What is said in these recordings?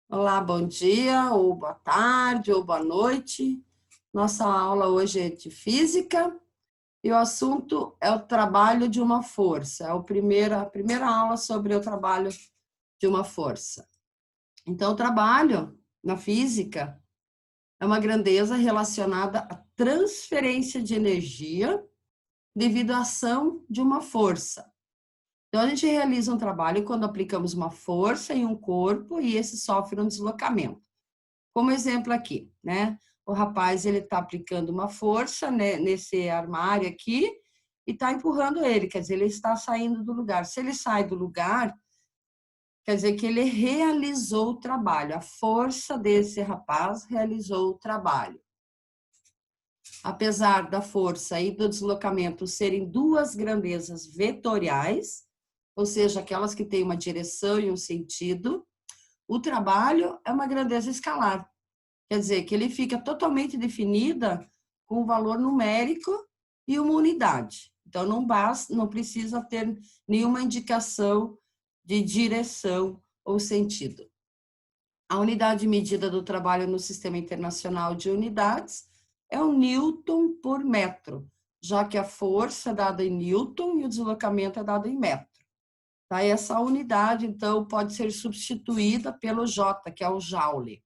Olá, bom dia, ou boa tarde, ou boa noite. Nossa aula hoje é de física e o assunto é o trabalho de uma força. É a primeira aula sobre o trabalho de uma força. Então, o trabalho na física é uma grandeza relacionada à transferência de energia devido à ação de uma força. Então, a gente realiza um trabalho quando aplicamos uma força em um corpo e esse sofre um deslocamento. Como exemplo aqui, né? O rapaz, ele está aplicando uma força, né, nesse armário aqui e está empurrando ele, quer dizer, ele está saindo do lugar. Se ele sai do lugar, quer dizer que ele realizou o trabalho. A força desse rapaz realizou o trabalho. Apesar da força e do deslocamento serem duas grandezas vetoriais, ou seja, aquelas que têm uma direção e um sentido, o trabalho é uma grandeza escalar. Quer dizer, que ele fica totalmente definida com um valor numérico e uma unidade. Então, não basta, não precisa ter nenhuma indicação de direção ou sentido. A unidade de medida do trabalho no Sistema Internacional de Unidades é o Newton por metro, já que a força é dada em Newton e o deslocamento é dado em metro. Tá? E essa unidade, então, pode ser substituída pelo J, que é o Joule.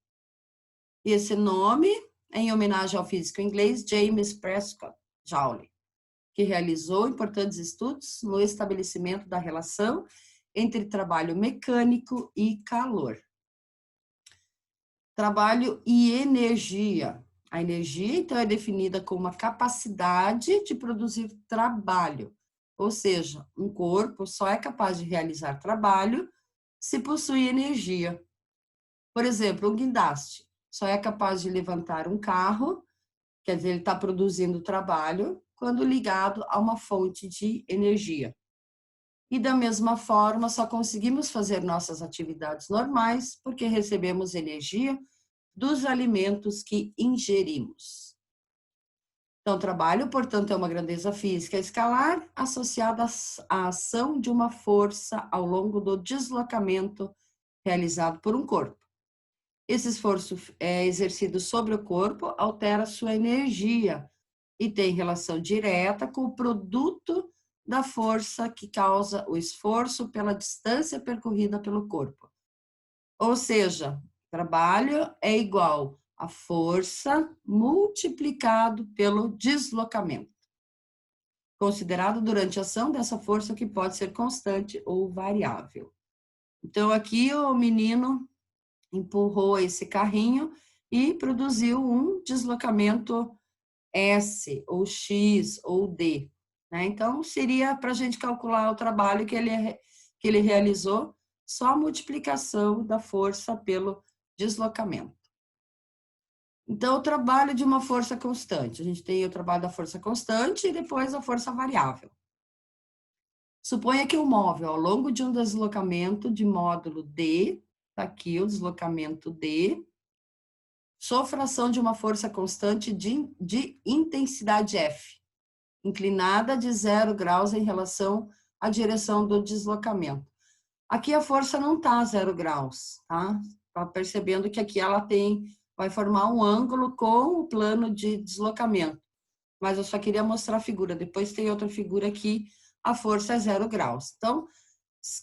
E esse nome é em homenagem ao físico inglês James Prescott Joule, que realizou importantes estudos no estabelecimento da relação entre trabalho mecânico e calor. Trabalho e energia. A energia, então, é definida como a capacidade de produzir trabalho, ou seja, um corpo só é capaz de realizar trabalho se possui energia. Por exemplo, um guindaste só é capaz de levantar um carro, quer dizer, ele está produzindo trabalho, quando ligado a uma fonte de energia. E da mesma forma, só conseguimos fazer nossas atividades normais porque recebemos energia dos alimentos que ingerimos. Então, trabalho, portanto, é uma grandeza física escalar associada à ação de uma força ao longo do deslocamento realizado por um corpo. Esse esforço exercido sobre o corpo altera sua energia e tem relação direta com o produto da força que causa o esforço pela distância percorrida pelo corpo. Ou seja, trabalho é igual a força multiplicado pelo deslocamento, considerado durante a ação dessa força que pode ser constante ou variável. Então, aqui o menino empurrou esse carrinho e produziu um deslocamento S, ou X, ou D. Né? Então, seria para a gente calcular o trabalho que ele realizou, só a multiplicação da força pelo deslocamento. Então, o trabalho de uma força constante. A gente tem o trabalho da força constante e depois a força variável. Suponha que o móvel, ao longo de um deslocamento de módulo D, está aqui o deslocamento D, sofra ação de uma força constante de intensidade F, inclinada de 0 graus em relação à direção do deslocamento. Aqui a força não está a 0 graus, tá? Tá percebendo que aqui ela vai formar um ângulo com o plano de deslocamento. Mas eu só queria mostrar a figura. Depois tem outra figura aqui, a força é 0 graus. Então,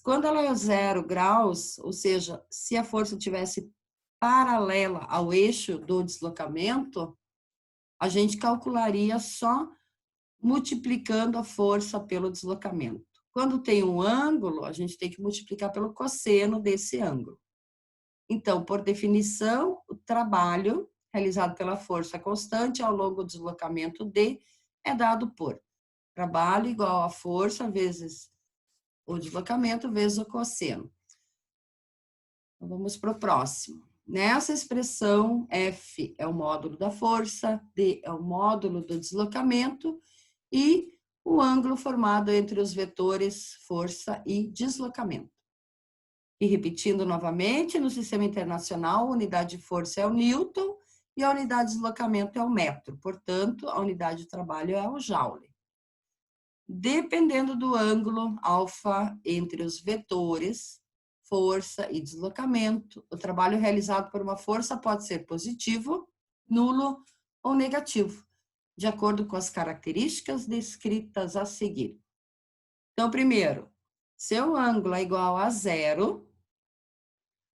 quando ela é 0 graus, ou seja, se a força tivesse paralela ao eixo do deslocamento, a gente calcularia só multiplicando a força pelo deslocamento. Quando tem um ângulo, a gente tem que multiplicar pelo cosseno desse ângulo. Então, por definição, o trabalho realizado pela força constante ao longo do deslocamento D é dado por trabalho igual a força vezes o deslocamento vezes o cosseno. Então, vamos para o próximo. Nessa expressão, F é o módulo da força, D é o módulo do deslocamento e o ângulo formado entre os vetores força e deslocamento. E repetindo novamente, no sistema internacional, a unidade de força é o Newton e a unidade de deslocamento é o metro. Portanto, a unidade de trabalho é o Joule. Dependendo do ângulo alfa entre os vetores, força e deslocamento. O trabalho realizado por uma força pode ser positivo, nulo ou negativo, de acordo com as características descritas a seguir. Então, primeiro, se o ângulo é igual a zero,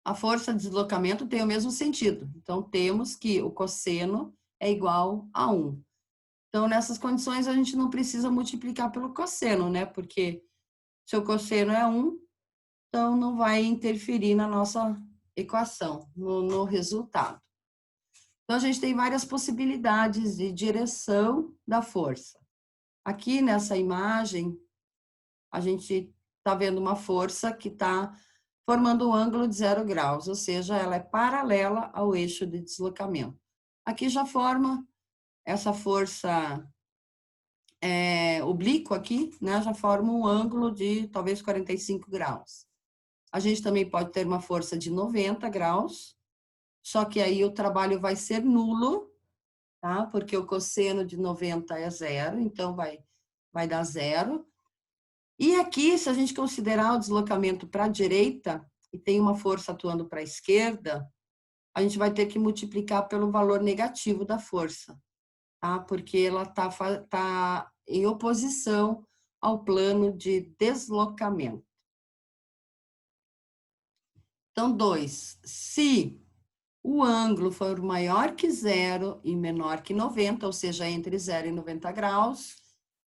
a força de deslocamento tem o mesmo sentido. Então, temos que o cosseno é igual a 1. Então, nessas condições, a gente não precisa multiplicar pelo cosseno, né? Porque se o cosseno é 1, então não vai interferir na nossa equação, no resultado. Então, a gente tem várias possibilidades de direção da força. Aqui nessa imagem, a gente está vendo uma força que está formando um ângulo de 0 graus, ou seja, ela é paralela ao eixo de deslocamento. Aqui já forma essa força oblíqua aqui, né, já forma um ângulo de talvez 45 graus. A gente também pode ter uma força de 90 graus, só que aí o trabalho vai ser nulo, tá? Porque o cosseno de 90 é zero, então vai dar zero. E aqui, se a gente considerar o deslocamento para a direita, e tem uma força atuando para a esquerda, a gente vai ter que multiplicar pelo valor negativo da força, tá? Porque ela tá em oposição ao plano de deslocamento. Então, 2. Se o ângulo for maior que zero e menor que 90, ou seja, entre 0 e 90 graus,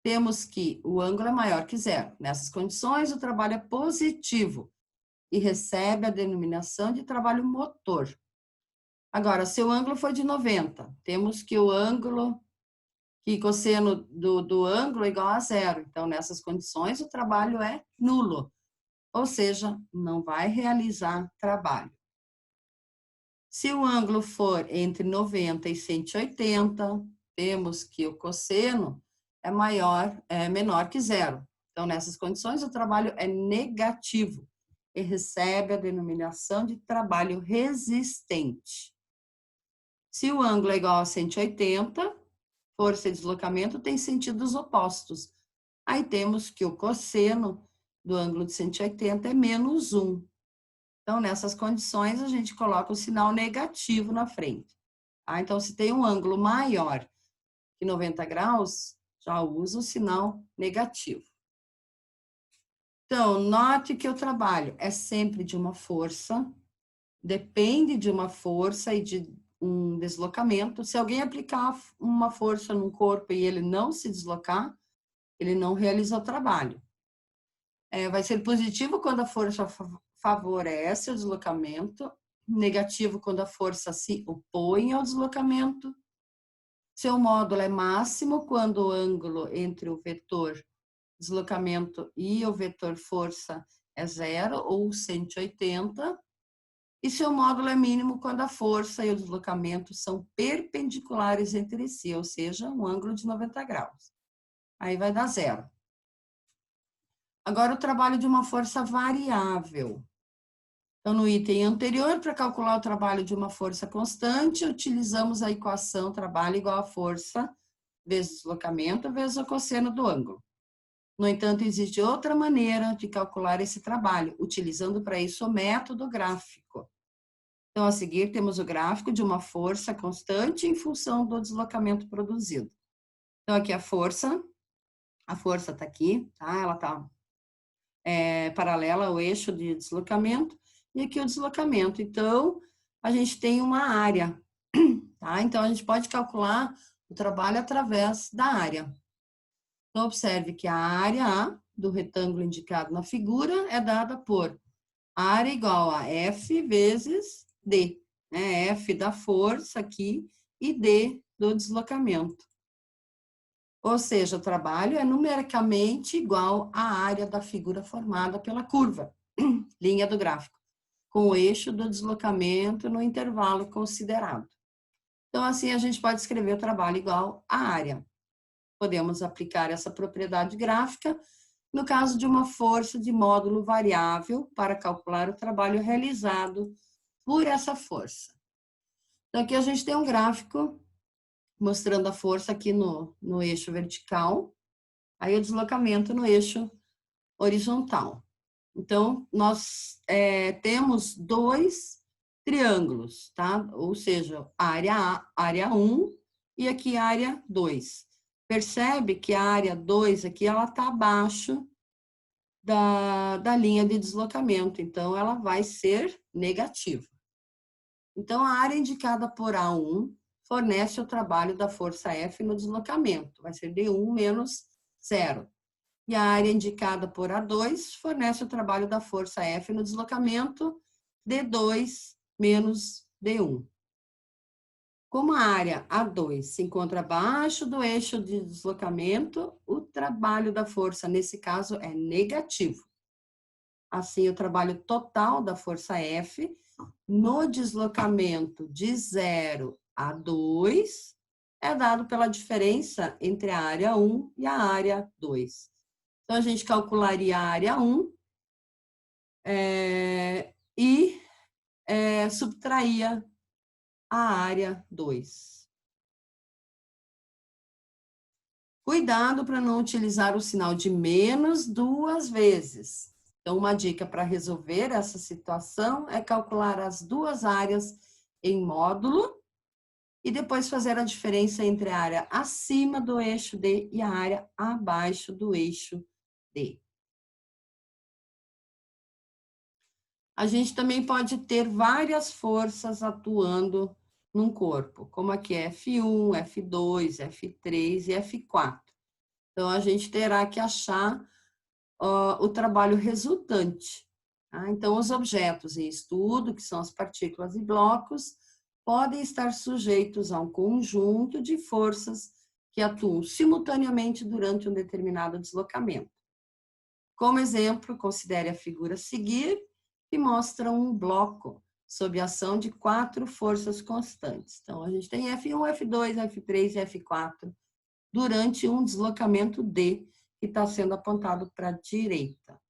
temos que o ângulo é maior que zero. Nessas condições, o trabalho é positivo e recebe a denominação de trabalho motor. Agora, se o ângulo for de 90, temos que cosseno do ângulo é igual a zero. Então, nessas condições, o trabalho é nulo, ou seja, não vai realizar trabalho. Se o ângulo for entre 90 e 180, temos que o cosseno é menor que zero. Então, nessas condições, o trabalho é negativo e recebe a denominação de trabalho resistente. Se o ângulo é igual a 180, força e deslocamento têm sentidos opostos. Aí temos que o cosseno do ângulo de 180 é menos 1. Então, nessas condições, a gente coloca o sinal negativo na frente. Tá? Então, se tem um ângulo maior que 90 graus, já usa o sinal negativo. Então, note que o trabalho é sempre de uma força, depende de uma força e de um deslocamento. Se alguém aplicar uma força num corpo e ele não se deslocar, ele não realiza o trabalho. Vai ser positivo quando a força favorece o deslocamento, negativo quando a força se opõe ao deslocamento. Seu módulo é máximo quando o ângulo entre o vetor deslocamento e o vetor força é zero ou 180. E seu módulo é mínimo quando a força e o deslocamento são perpendiculares entre si, ou seja, um ângulo de 90 graus. Aí vai dar zero. Agora, o trabalho de uma força variável. Então, no item anterior, para calcular o trabalho de uma força constante, utilizamos a equação trabalho igual a força vezes deslocamento vezes o cosseno do ângulo. No entanto, existe outra maneira de calcular esse trabalho, utilizando para isso o método gráfico. Então, a seguir, temos o gráfico de uma força constante em função do deslocamento produzido. Então, aqui a força está aqui, tá? Ela está paralela ao eixo de deslocamento, e aqui o deslocamento. Então, a gente tem uma área, tá? Então, a gente pode calcular o trabalho através da área. Então, observe que a área A do retângulo indicado na figura é dada por área igual a F vezes D, né? F da força aqui e D do deslocamento. Ou seja, o trabalho é numericamente igual à área da figura formada pela curva, linha do gráfico, com o eixo do deslocamento no intervalo considerado. Então, assim, a gente pode escrever o trabalho igual à área. Podemos aplicar essa propriedade gráfica no caso de uma força de módulo variável para calcular o trabalho realizado por essa força. Então, aqui a gente tem um gráfico mostrando a força aqui no eixo vertical, aí o deslocamento no eixo horizontal. Então, nós temos dois triângulos, tá? Ou seja, área 1 e aqui área 2. Percebe que a área 2 aqui, ela está abaixo da linha de deslocamento, então ela vai ser negativa. Então, a área indicada por A1 fornece o trabalho da força F no deslocamento, vai ser D1 menos 0. E a área indicada por A2 fornece o trabalho da força F no deslocamento, D2 menos D1. Como a área A2 se encontra abaixo do eixo de deslocamento, o trabalho da força, nesse caso, é negativo. Assim, o trabalho total da força F no deslocamento de 0 a 2 é dado pela diferença entre a área 1 e a área 2. Então, a gente calcularia a área 1 e subtraía a área 2. Cuidado para não utilizar o sinal de menos duas vezes. Então, uma dica para resolver essa situação é calcular as duas áreas em módulo e depois fazer a diferença entre a área acima do eixo D e a área abaixo do eixo D. A gente também pode ter várias forças atuando num corpo, como aqui é F1, F2, F3 e F4. Então, a gente terá que achar o trabalho resultante. Tá? Então, os objetos em estudo, que são as partículas e blocos, podem estar sujeitos a um conjunto de forças que atuam simultaneamente durante um determinado deslocamento. Como exemplo, considere a figura a seguir, que mostra um bloco sob a ação de 4 forças constantes. Então, a gente tem F1, F2, F3 e F4 durante um deslocamento D, que está sendo apontado para a direita.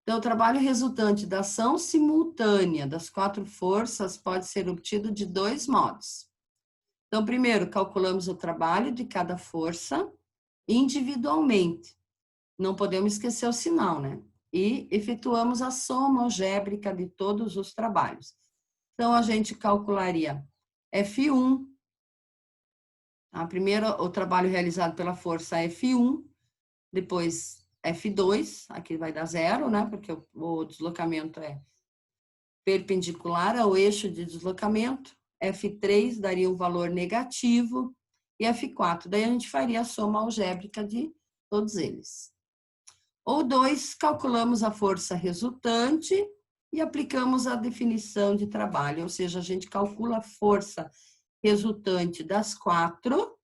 Então, o trabalho resultante da ação simultânea das 4 forças pode ser obtido de 2 modos. Então, primeiro, calculamos o trabalho de cada força individualmente. Não podemos esquecer o sinal, né? E efetuamos a soma algébrica de todos os trabalhos. Então, a gente calcularia F1, primeiro o trabalho realizado pela força F1, depois F2, aqui vai dar 0, né? Porque o deslocamento é perpendicular ao eixo de deslocamento. F3 daria um valor negativo e F4, daí a gente faria a soma algébrica de todos eles. Ou 2, calculamos a força resultante e aplicamos a definição de trabalho, ou seja, a gente calcula a força resultante das 4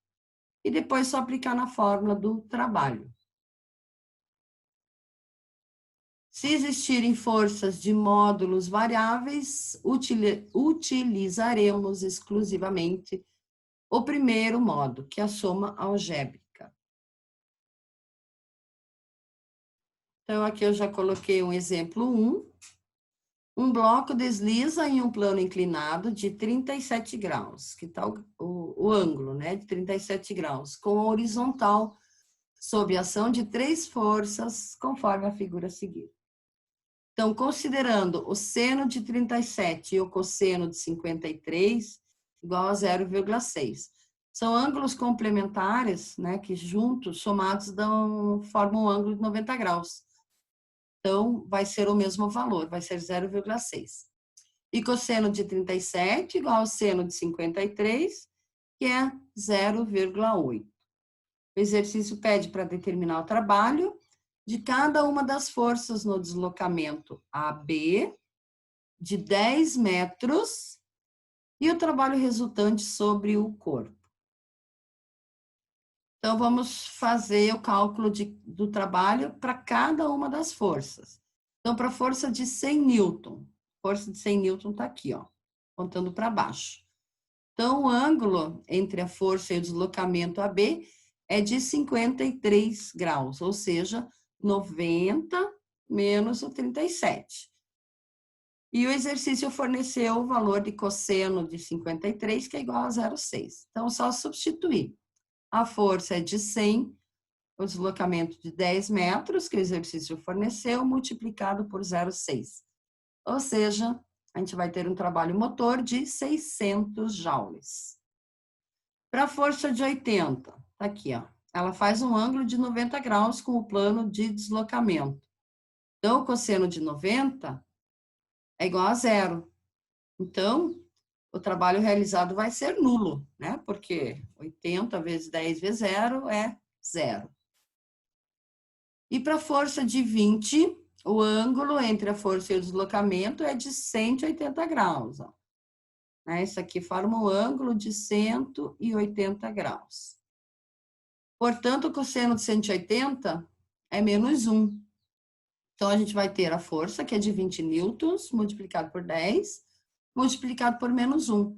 e depois só aplicar na fórmula do trabalho. Se existirem forças de módulos variáveis, utilizaremos exclusivamente o primeiro modo, que é a soma algébrica. Então, aqui eu já coloquei um exemplo 1. Um bloco desliza em um plano inclinado de 37 graus, que está o ângulo, né, de 37 graus, com a horizontal, sob a ação de 3 forças, conforme a figura a seguir. Então, considerando o seno de 37 e o cosseno de 53, igual a 0,6. São ângulos complementares, né, que juntos, somados, formam um ângulo de 90 graus. Então, vai ser o mesmo valor, vai ser 0,6. E cosseno de 37 igual ao seno de 53, que é 0,8. O exercício pede para determinar o trabalho de cada uma das forças no deslocamento AB de 10 metros e o trabalho resultante sobre o corpo. Então, vamos fazer o cálculo do trabalho para cada uma das forças. Então, para a força de 100 newton, força de 100 newton está aqui, ó, apontando para baixo. Então, o ângulo entre a força e o deslocamento AB é de 53 graus, ou seja, 90 menos o 37. E o exercício forneceu o valor de cosseno de 53, que é igual a 0,6. Então, só substituir. A força é de 100, o deslocamento de 10 metros que o exercício forneceu, multiplicado por 0,6. Ou seja, a gente vai ter um trabalho motor de 600 joules. Para a força de 80, tá aqui, ó. Ela faz um ângulo de 90 graus com o plano de deslocamento. Então, o cosseno de 90 é igual a zero. Então, o trabalho realizado vai ser nulo, né? Porque 80 vezes 10 vezes zero é zero. E para a força de 20, o ângulo entre a força e o deslocamento é de 180 graus. Ó. Isso aqui forma um ângulo de 180 graus. Portanto, o cosseno de 180 é menos 1. Então, a gente vai ter a força, que é de 20 newtons, multiplicado por 10, multiplicado por menos 1.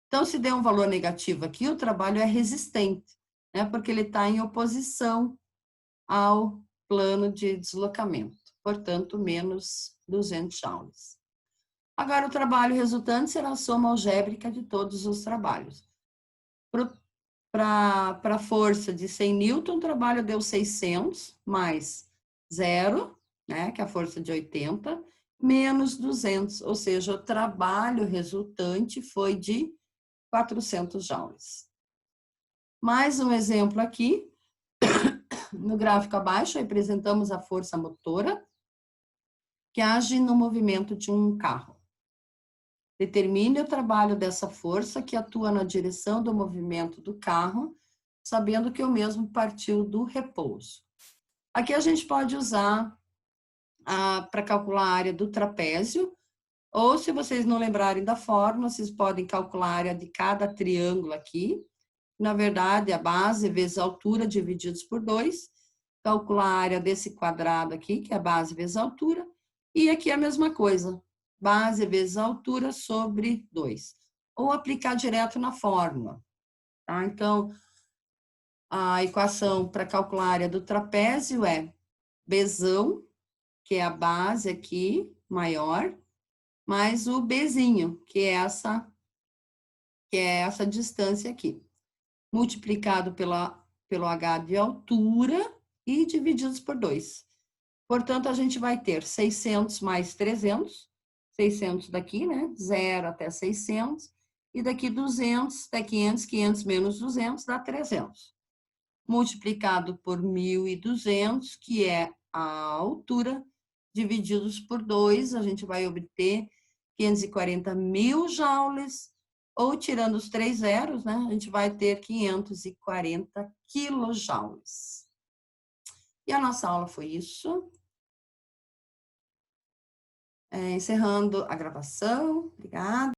Então, se der um valor negativo aqui, o trabalho é resistente, né? Porque ele está em oposição ao plano de deslocamento. Portanto, menos 200 joules. Agora, o trabalho resultante será a soma algébrica de todos os trabalhos. Para a força de 100 newton, o trabalho deu 600, mais 0, né, que é a força de 80, menos 200, ou seja, o trabalho resultante foi de 400 joules. Mais um exemplo aqui. No gráfico abaixo, apresentamos a força motora, que age no movimento de um carro. Determine o trabalho dessa força que atua na direção do movimento do carro, sabendo que o mesmo partiu do repouso. Aqui a gente pode usar para calcular a área do trapézio, ou se vocês não lembrarem da fórmula, vocês podem calcular a área de cada triângulo aqui. Na verdade, a base vezes a altura divididos por 2, calcular a área desse quadrado aqui, que é a base vezes a altura, e aqui a mesma coisa, base vezes a altura sobre 2. Ou aplicar direto na fórmula. Tá? Então, a equação para calcular a área do trapézio é Bzão, que é a base aqui, maior, mais o Bzinho, que é essa distância aqui, multiplicado pelo H de altura e divididos por 2. Portanto, a gente vai ter 600 mais 300, 600 daqui, né? 0 até 600, e daqui 200 até 500, 500 menos 200 dá 300. Multiplicado por 1.200, que é a altura, divididos por 2, a gente vai obter 540 mil joules, ou tirando os 3 zeros, né? A gente vai ter 540 quilojoules. E a nossa aula foi isso. Encerrando a gravação. Obrigada.